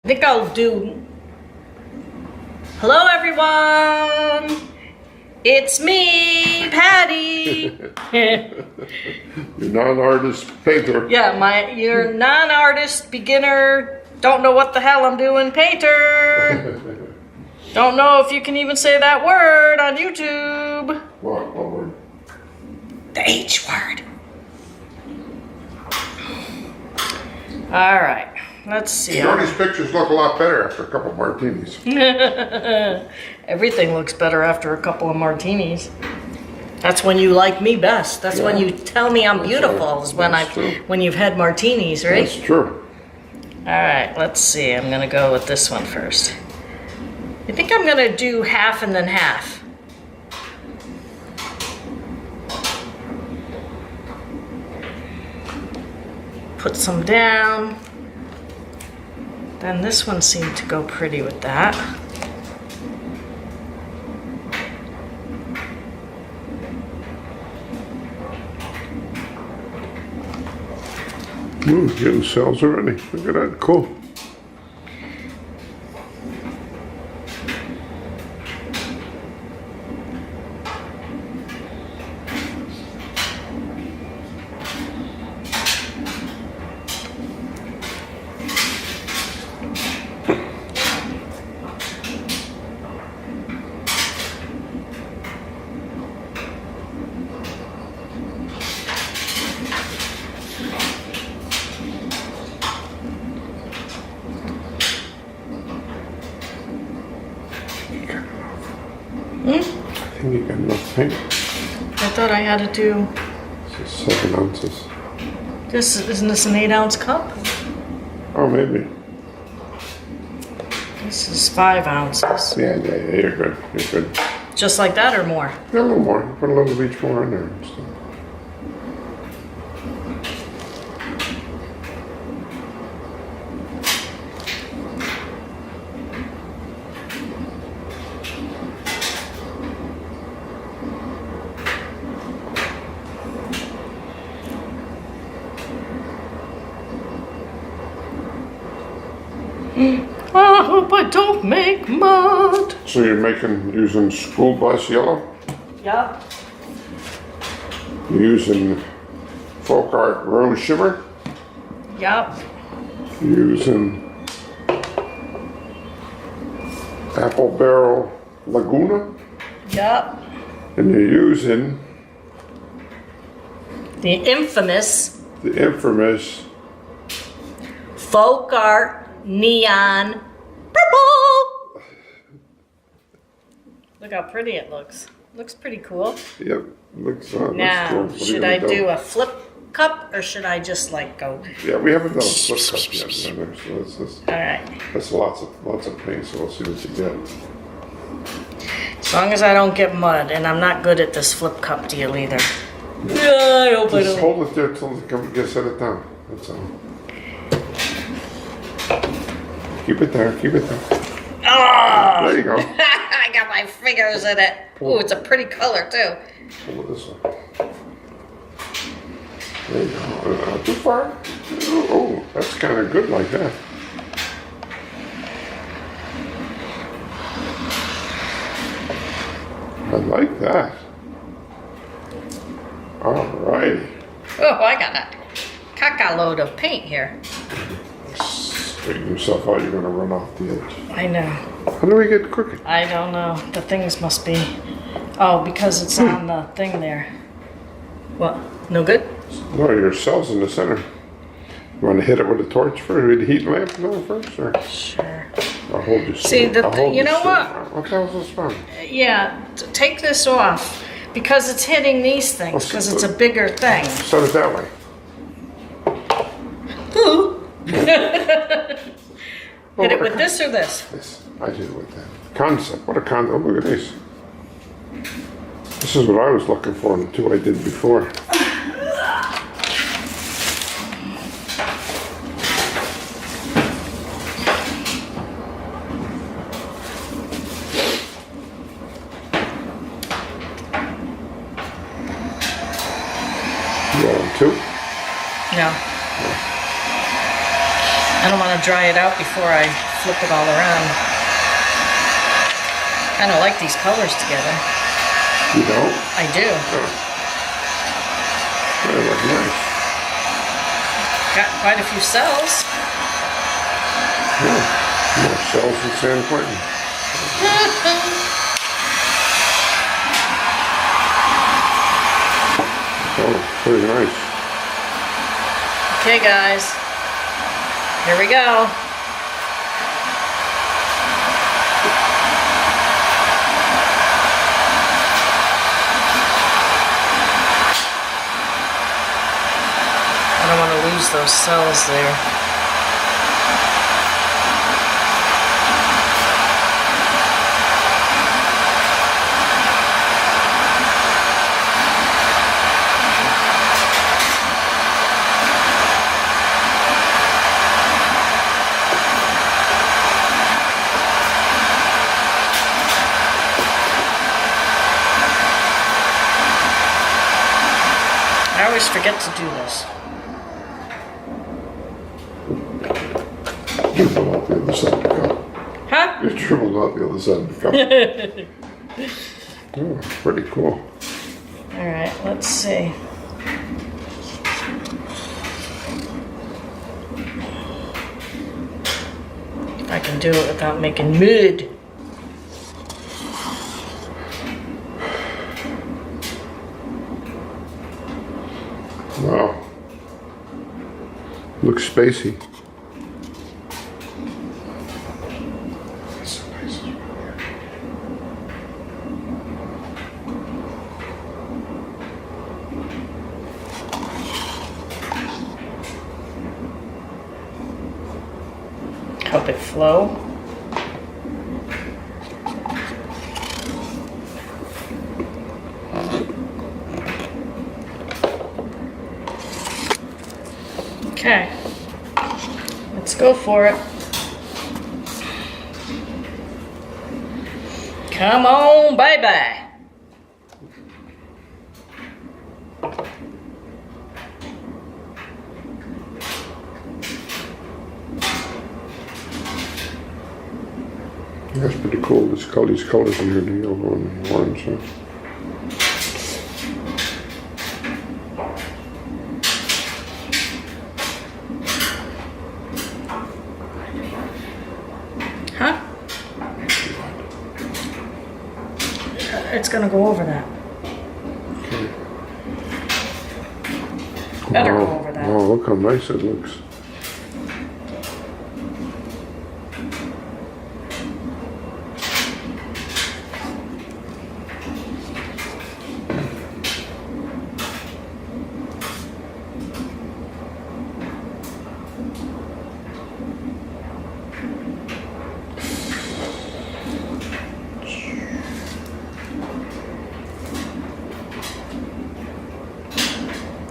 I think I'll do... Hello, everyone! It's me, Patty! You're non-artist painter. Yeah, you're non-artist, beginner, don't know what the hell I'm doing, painter! Don't know if you can even say that word on YouTube. What word? The H word. All right, let's see. Johnny's pictures look a lot better after a couple of martinis. Everything looks better after a couple of martinis. That's when you like me best. That's when you tell me I'm beautiful. Is when you've had martinis, right? That's true. All right, let's see. I'm gonna go with this one first. I think I'm gonna do half and then half. Put some down. Then this one seemed to go pretty with that. Ooh, getting cells already. Look at that. Cool. I think you got enough paint. I thought I had to do... It's 7 ounces. Isn't this an 8-ounce cup? Oh, maybe. This is 5 ounces. Yeah, you're good. You're good. Just like that or more? Yeah, a little more. Put a little of each more in there. And stuff. I hope I don't make mud. So you're using school bus yellow? Yep. You're using folk art rose shimmer? Yep. You're using apple barrel laguna? Yep. And you're using The infamous the infamous folk art neon purple. Look how pretty it looks. Looks pretty cool. Yep, looks Now, cool. What are you should gonna I do a flip cup or should I just like go? Yeah, we haven't done a flip cup yet. So All right. that's lots of paint, so we'll see what you get. As long as I don't get mud, and I'm not good at this flip cup deal either. Yeah, I hope I Just don't. hold it there till it gets set it down. That's all. Keep it there. Keep it there. Oh! There you go. I got my fingers in it. Ooh, it's a pretty color too. Pull it this way. There you go. Not too far. Oh, that's kind of good like that. I like that. All righty. Oh, I got a caca load of paint here. Straighten yourself out. You're going to run off the edge. I know. How do we get crooked? I don't know. The things must be... Oh, because it's on the thing there. What? No good? No, your cell's in the center. You want to hit it with a torch first? With the heat lamp on first? Or? Sure. I'll hold you See, you know what? What the hell's this from? Yeah, take this off. Because it's hitting these things. Because it's a bigger thing. Set it that way. Hit it with this or this? This. I did it with that. Concept. What a concept. Oh, look at this. This is what I was looking for in the two I did before. You got them too? No. I don't want to dry it out before I flip it all around. Kind of like these colors together. You don't? I do. Oh. They look nice. Got quite a few cells. Yeah. More cells than San Quentin. Oh, pretty nice. Okay, guys. Here we go. I don't want to lose those cells there. I always forget to do this. Dribble out the other side of the cup. Huh? Just dribbled out the other side of the cup. Oh, pretty cool. Alright, let's see. If I can do it without making mud. Wow. Looks spacey. That's so nice. Help it flow. Okay, let's go for it. Come on, bye-bye. That's pretty cool. These colors in here, the yellow and orange. Huh? Huh? It's gonna go over that. Okay. Better Wow. go over that. Wow, look how nice it looks.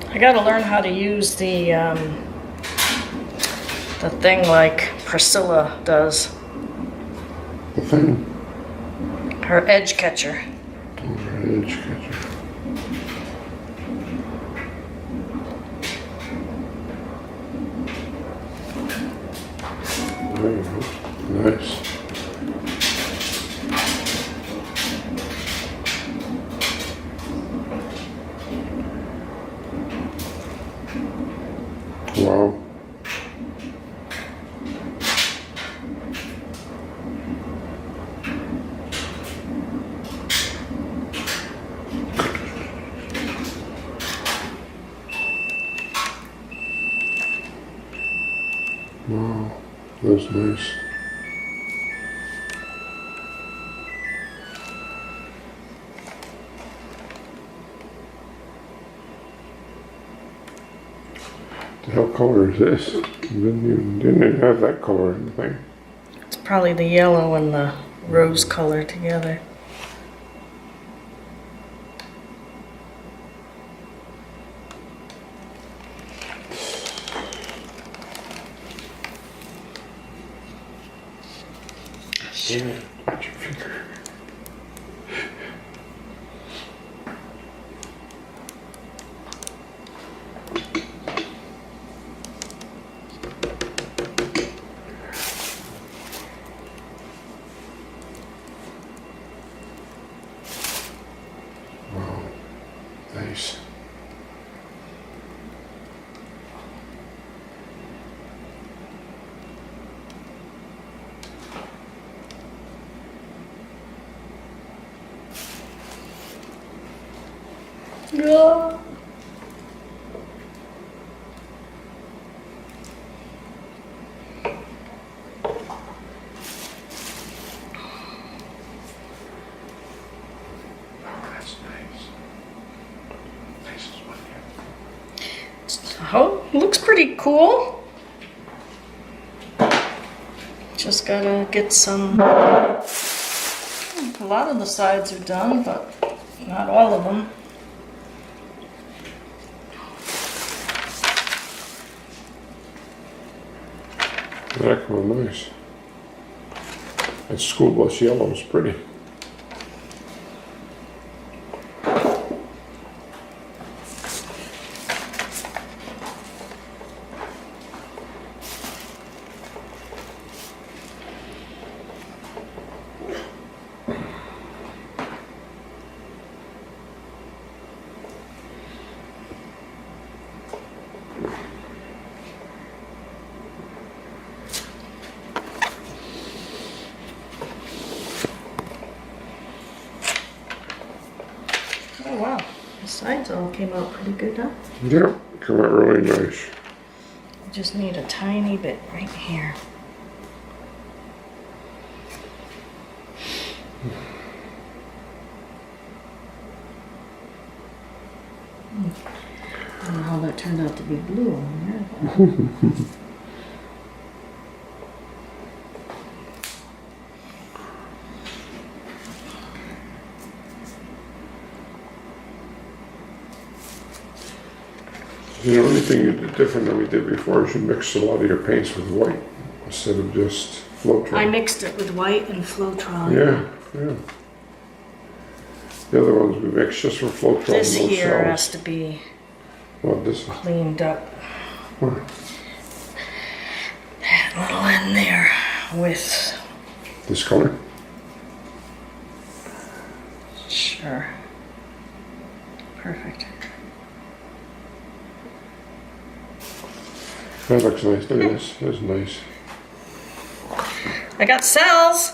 I gotta learn how to use the thing like Priscilla does. The thing. Her edge catcher. Edge catcher. There you go. Nice. Wow. Wow, that's nice. The hell color is this? Didn't even have that color in the thing. It's probably the yellow and the rose color together. Yeah, watch your finger. nice. Yeah. That's nice. Nice as one here. Oh, looks pretty cool. Just gotta get some. A lot of the sides are done, but not all of them. Heck, well, nice. That school bus yellow is pretty. Oh wow, the sides all came out pretty good, huh? Yeah, come out really nice. Just need a tiny bit right here. I don't know how that turned out to be blue on there. But... You know, anything you did different than we did before is you mixed a lot of your paints with white instead of just Floetrol. I mixed it with white and Floetrol. Yeah, yeah. The other ones we mixed just for Floetrol. This no here cells. has to be Well, this is... cleaned up. Where? That little end there with... This color? Sure. Perfect. That looks nice. Look at this. That's nice. I got cells.